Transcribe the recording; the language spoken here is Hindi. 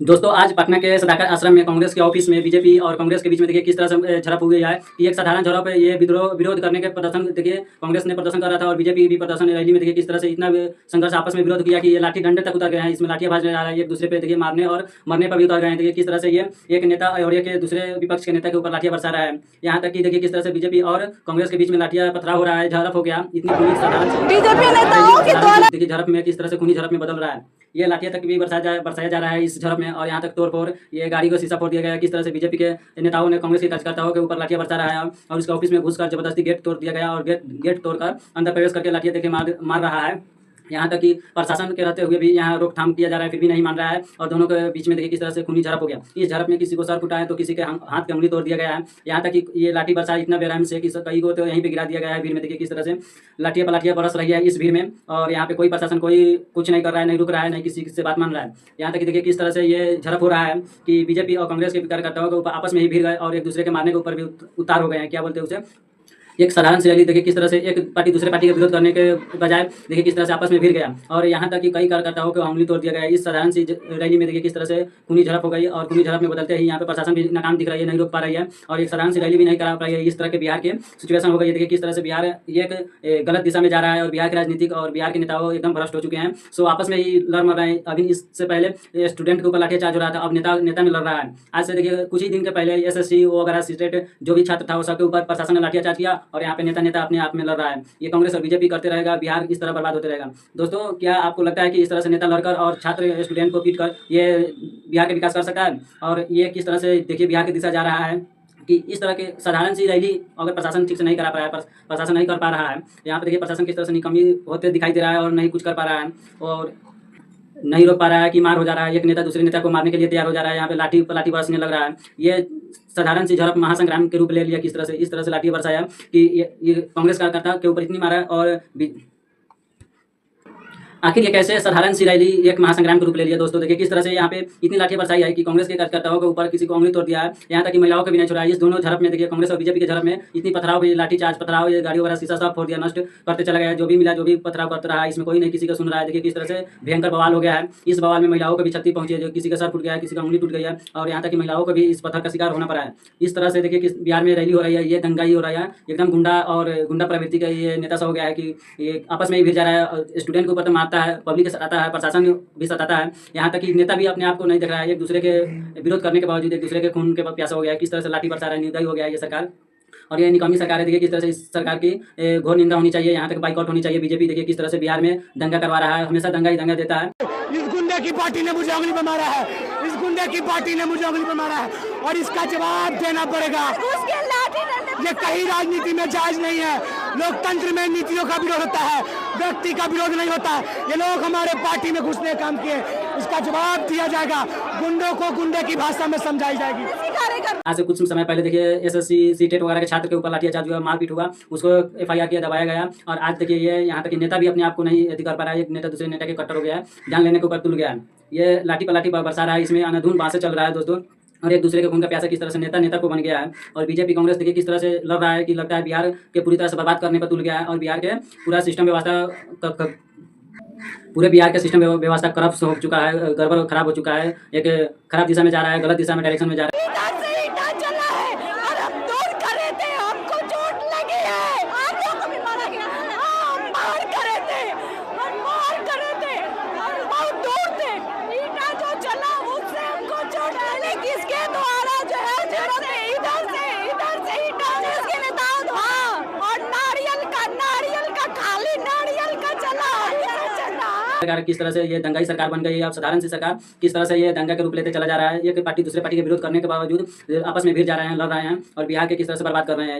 दोस्तों आज पटना के सदाकत आश्रम में कांग्रेस के ऑफिस में बीजेपी और कांग्रेस के बीच में देखिए किस तरह से झड़प हो गई है कि एक साधारण झड़प है। ये विरोध करने के प्रदर्शन देखिए कांग्रेस ने प्रदर्शन कर रहा था और बीजेपी भी प्रदर्शन रैली में देखिए किस तरह से इतना संघर्ष आपस में विरोध किया कि ये लाठी डंडे तक उतर गए हैं। इसमें लाठियां जा रहा है, एक दूसरे पे देखिए मारने और मरने पर भी उतर गए हैं। देखिए किस तरह से ये एक नेता और एक दूसरे विपक्ष के नेता के ऊपर लाठियां बरसा रहा है। यहाँ तक कि देखिए किस तरह से बीजेपी और कांग्रेस के बीच में लाठियां पथराव हो रहा है, झड़प हो गया इतनी खूनी साधारण से बीजेपी नेताओं के द्वारा देखिए झड़प में किस तरह से खूनी झड़प में बदल रहा है। ये लाठियां तक भी बरसाया जा रहा है इस झड़प में और यहाँ तक तोड़फोड़, ये गाड़ी को शीशा फोड़ दिया गया। किस तरह से बीजेपी के नेताओं ने कांग्रेस के कार्यकर्ताओं के ऊपर लाठियां बरसा रहा है और उसके ऑफिस में घुसकर जबरदस्ती गेट तोड़ दिया गया और गेट तोड़कर अंदर प्रवेश करके लाठियां देके मार रहा है। यहाँ तक कि प्रशासन के रहते हुए भी यहाँ रोकथाम किया जा रहा है, फिर भी नहीं मान रहा है और दोनों के बीच में देखिए किस तरह से खूनी झड़प हो गया। इस झड़प में किसी को सर फुटा है तो किसी के हाथ की अंगुली तोड़ दिया गया है। यहाँ तक कि ये लाठी बरसा इतना बेरहम से कि कई को तो यहीं पे गिरा दिया गया है। भीड़ में देखिए किस तरह से लाठियां पलाठियां बरस रही है इस भीड़ में और यहाँ पे कोई प्रशासन कोई कुछ नहीं कर रहा है, नहीं रुक रहा है, नहीं किसी से बात मान रहा है। यहाँ तक कि देखिए किस तरह से ये झड़प हो रहा है कि बीजेपी और कांग्रेस के कार्यकर्ताओं के ऊपर आपस में ही भिड़ गए और एक दूसरे के मारने के ऊपर भी उतार हो गए हैं। क्या बोलते हैं उसे, एक साधारण सी रैली देखिए किस तरह से एक पार्टी दूसरे पार्टी का विरोध करने के बजाय देखिए किस तरह से आपस में भिड़ गया और यहाँ तक कि कई कार्यकर्ताओं को उंगली तोड़ दिया गया। इस साधारण सी रैली में देखिए किस तरह से खूनी झड़प हो गई और खूनी झड़प में बदलते ही यहाँ पे प्रशासन भी नाकाम दिख रही है, नहीं रोक पा रही है और एक साधारण सी रैली भी नहीं करा पा रही है। इस तरह के बिहार के सिचुएशन हो गई है। देखिए किस तरह से बिहार एक गलत दिशा में जा रहा है और बिहार के राजनीतिक और बिहार के नेताओं एकदम भ्रष्ट हो चुके हैं। सो आपस में ही लड़ मर रहे हैं। अभी इससे पहले स्टूडेंट के ऊपर लाठीचार्ज हो रहा था, अब नेता में लड़ रहा है। आज से देखिए कुछ ही दिन के पहले SSC वगैरह स्टेट जो भी छात्र था वो सबके ऊपर प्रशासन ने लाठीचार्ज किया और यहाँ पे नेता अपने आप में लड़ रहा है। ये कांग्रेस और बीजेपी करते रहेगा, बिहार इस तरह बर्बाद होते रहेगा। दोस्तों क्या आपको लगता है कि इस तरह से नेता लड़कर और छात्र स्टूडेंट को पीट कर ये बिहार का विकास कर सकता है? और ये किस तरह से देखिए बिहार की दिशा जा रहा है कि इस तरह के साधारण सी रैली अगर प्रशासन ठीक से नहीं करा पा रहा है, प्रशासन नहीं कर पा रहा है, यहाँ पे देखिए प्रशासन किस तरह से निकम्मी होते दिखाई दे रहा है और नहीं कुछ कर पा रहा है और नहीं रोक पा रहा है कि मार हो जा रहा है। एक नेता दूसरे नेता को मारने के लिए तैयार हो जा रहा है। यहाँ पे लाठी बरसने लग रहा है। ये साधारण सी झड़प महासंग्राम के रूप ले लिया। किस तरह से इस तरह से लाठी बरसाया कि ये कांग्रेस कार्यकर्ता के ऊपर इतनी मारा और आखिर ये कैसे साधारण सी रैली एक महासंग्राम के रूप ले लिया। दोस्तों देखिए किस तरह से यहाँ पे इतनी लाठी बरसाई है कि कांग्रेस के कार्यकर्ताओं के ऊपर किसी को उंगली तोड़ दिया है, यहाँ तक कि महिलाओं को भी नहीं छोड़ा है। इस दोनों झड़प में देखिए कांग्रेस और बीजेपी के झड़प में इतनी पथराव हुई, लाठीचार्ज पथराव, ये गाड़ी वगैरह शीशा सब फोड़ दिया, नष्ट करते चला गया। जो भी मिला जो भी पथराव करता रहा, इसमें कोई नहीं किसी का सुन रहा है। देखिए किस तरह से भयंकर बवाल हो गया है। इस बवाल में महिलाओं को भी क्षति पहुंची है, जो किसी का सर फूट गया है, किसी का उंगली टूट गई है और यहाँ तक कि महिलाओं को भी इस पत्थर का शिकार होना पड़ा है। इस तरह से देखिए किस बिहार में रैली हो रही है, ये दंगाई हो रहा है, एकदम गुंडा प्रवृत्ति का ये नेता सा हो गया है कि ये आपस में ही भिड़ जा रहा है। स्टूडेंट के ऊपर तो मारता है, पब्लिक के सताता है, प्रशासन भी सताता है। यहाँ तक कि नेता भी अपने आप को नहीं देख रहा है। एक दूसरे के विरोध करने के बावजूद एक दूसरे के खून के प्यासा हो गया है। किस तरह से लाठी बरसा रहा है, निर्दयी हो गया है ये सरकार और ये निकम्मी सरकार है। देखिए किस तरह से इस सरकार की घोर निंदा होनी चाहिए, यहाँ तक बाइकआउट होनी चाहिए। बीजेपी देखिए किस तरह से बिहार में दंगा करवा रहा है, हमेशा दंगा ही दंगा देता है। इस गुंडे की पार्टी ने मुझे उंगली पर मारा है, इस गुंडे की पार्टी ने मुझे उंगली पर मारा है और इसका जवाब देना पड़ेगा। ये कहीं राजनीति में जायज नहीं है। लोकतंत्र में नीतियों का विरोध होता है, व्यक्ति का विरोध नहीं होता। ये लोग हमारे पार्टी में घुसने काम किए, इसका जवाब दिया जाएगा। गुंडों को गुंडे की भाषा में समझाई जाएगी। आज से कुछ समय पहले देखिए SSC सीटेट वगैरह के छात्र के ऊपर लाठीचार्ज हुआ, मारपीट हुआ, उसको FIR किया, दबाया गया और आज देखिए ये यहाँ तक कि नेता भी अपने आप को नहीं कर पा रहा है। एक नेता दूसरे नेता के कट्टर हो गया है, जान लेने के ऊपर तुल गया है। ये लाठी पर लाठी बरसा रहा है, इसमें अनाधून बात से चल रहा है दोस्तों और एक दूसरे के खून का प्यासा किस तरह से नेता को बन गया है और बीजेपी कांग्रेस देखिए किस तरह से लड़ रहा है कि लगता है बिहार के पूरी तरह से बर्बाद करने पर तुल गया है और बिहार के पूरा सिस्टम व्यवस्था पूरे बिहार का सिस्टम व्यवस्था करप्ट हो चुका है, गड़बड़ खराब हो चुका है, एक खराब दिशा में जा रहा है, गलत दिशा में डायरेक्शन में जा रहा है। सरकार किस तरह से ये दंगाई सरकार बन गई है। अब साधारण सी सरकार किस तरह से ये दंगा के रूप लेते चला जा रहा है। एक पार्टी दूसरे पार्टी के विरोध करने के बावजूद आपस में भिड़ जा रहे हैं, लड़ रहे हैं और बिहार के किस तरह से बर्बाद कर रहे हैं।